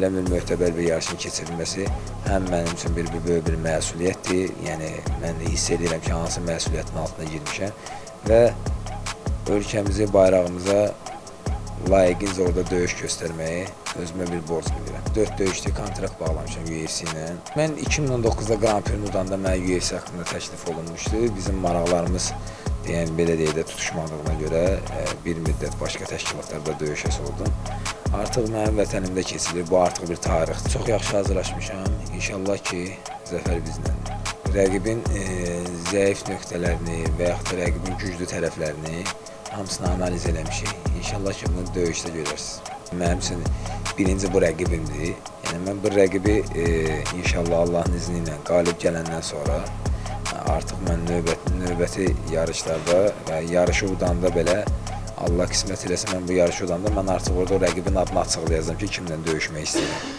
belə bir möhtəbər bir yarışın keçirilməsi həm mənim üçün böyük bir məsuliyyətdir. Yəni mən də hiss edirəm ki, hansı məsuliyyətin altına girmişəm və ölkəmizi, bayrağımıza layiqincə orada döyüş göstərməyi özümə bir borc bilirəm. 4 döyüşlü kontrakt bağlamışam UFC ilə. Mən 2019-da Grand Prix udanda mənə UFC haqqında təklif olunmuşdu. Bizim maraqlarımız belə deyək də tutuşmadığına görə bir müddət başqa təşkilatlarda döyüşəsi oldum. Artıq mənim vətənimdə keçilir, bu artıq bir tarixdir. Çox yaxşı hazırlaşmışam. İnşallah ki, zəfər bizləndir. Rəqibin zəif nöqtələrini və yaxud da rəqibin güclü tərəflərini hamısını analiz eləmişik. İnşallah ki, bunu döyüşdə görərsiniz. Mənim üçün birinci bu rəqibimdir. Yəni mən bu rəqibi inşallah Allahın izni ilə qalib gələndən sonra artıq mən növbəti yarışlarda və yarışı udanda belə Allah qismət eləsə mən bu yarışı udanda mən artıq orada o rəqibin adını açıqlayacağam ki, kimlə döyüşmək istəyirəm.